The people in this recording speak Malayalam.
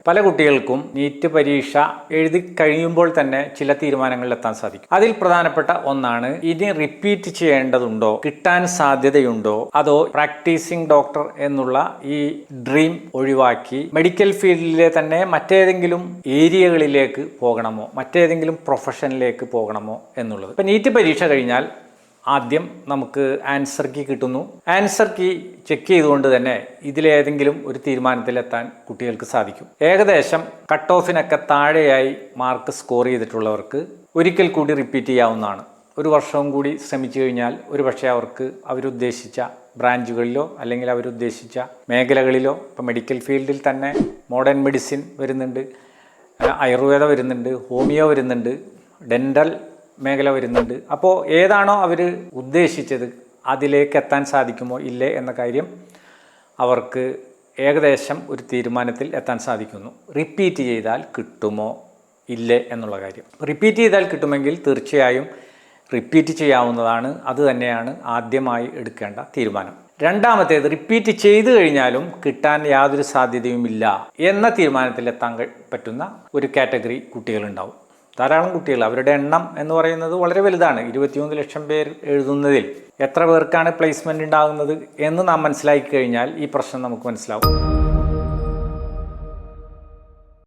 പല കുട്ടികൾക്കും നീറ്റ് പരീക്ഷ എഴുതി കഴിയുമ്പോൾ തന്നെ ചില തീരുമാനങ്ങളിൽ എത്താൻ സാധിക്കും. അതിൽ പ്രധാനപ്പെട്ട ഒന്നാണ് ഇനി റിപ്പീറ്റ് ചെയ്യേണ്ടതുണ്ടോ, കിട്ടാൻ സാധ്യതയുണ്ടോ, അതോ പ്രാക്ടീസിംഗ് ഡോക്ടർ എന്നുള്ള ഈ ഡ്രീം ഒഴിവാക്കി മെഡിക്കൽ ഫീൽഡിലെ തന്നെ മറ്റേതെങ്കിലും ഏരിയകളിലേക്ക് പോകണമോ, മറ്റേതെങ്കിലും പ്രൊഫഷനിലേക്ക് പോകണമോ എന്നുള്ളത്. ഇപ്പം നീറ്റ് പരീക്ഷ കഴിഞ്ഞാൽ ആദ്യം നമുക്ക് ആൻസർ കീ കിട്ടുന്നു. ആൻസർ കീ ചെക്ക് ചെയ്തുകൊണ്ട് തന്നെ ഇതിലേതെങ്കിലും ഒരു തീരുമാനത്തിലെത്താൻ കുട്ടികൾക്ക് സാധിക്കും. ഏകദേശം കട്ട് ഓഫിനൊക്കെ താഴെയായി മാർക്ക് സ്കോർ ചെയ്തിട്ടുള്ളവർക്ക് ഒരിക്കൽ കൂടി റിപ്പീറ്റ് ചെയ്യാവുന്നതാണ്. ഒരു വർഷവും കൂടി ശ്രമിച്ചു കഴിഞ്ഞാൽ ഒരു പക്ഷേ അവർക്ക് അവരുദ്ദേശിച്ച ബ്രാഞ്ചുകളിലോ അല്ലെങ്കിൽ അവരുദ്ദേശിച്ച മേഖലകളിലോ, ഇപ്പോൾ മെഡിക്കൽ ഫീൽഡിൽ തന്നെ മോഡേൺ മെഡിസിൻ വരുന്നുണ്ട്, ആയുർവേദ വരുന്നുണ്ട്, ഹോമിയോ വരുന്നുണ്ട്, ഡെൻ്റൽ മേഖല വരുന്നുണ്ട്. അപ്പോൾ ഏതാണോ അവർ ഉദ്ദേശിച്ചത് അതിലേക്ക് എത്താൻ സാധിക്കുമോ ഇല്ലേ എന്ന കാര്യം അവർക്ക് ഏകദേശം ഒരു തീരുമാനത്തിൽ എത്താൻ സാധിക്കുന്നു. റിപ്പീറ്റ് ചെയ്താൽ കിട്ടുമോ ഇല്ലേ എന്നുള്ള കാര്യം. റിപ്പീറ്റ് ചെയ്താൽ കിട്ടുമെങ്കിൽ തീർച്ചയായും റിപ്പീറ്റ് ചെയ്യാവുന്നതാണ്. അത് തന്നെയാണ് ആദ്യമായി എടുക്കേണ്ട തീരുമാനം. രണ്ടാമത്തേത്, റിപ്പീറ്റ് ചെയ്തു കഴിഞ്ഞാലും കിട്ടാൻ യാതൊരു സാധ്യതയുമില്ല എന്ന തീരുമാനത്തിലെത്താൻ പറ്റുന്ന ഒരു കാറ്റഗറി കുട്ടികളുണ്ടാവും. ധാരാളം കുട്ടികൾ, അവരുടെ എണ്ണം എന്ന് പറയുന്നത് വളരെ വലുതാണ്. 23 ലക്ഷം പേർ എഴുതുന്നതിൽ എത്ര പേർക്കാണ് പ്ലേസ്മെൻ്റ് ഉണ്ടാകുന്നത് എന്ന് നാം മനസ്സിലാക്കി കഴിഞ്ഞാൽ ഈ പ്രശ്നം നമുക്ക് മനസ്സിലാവും.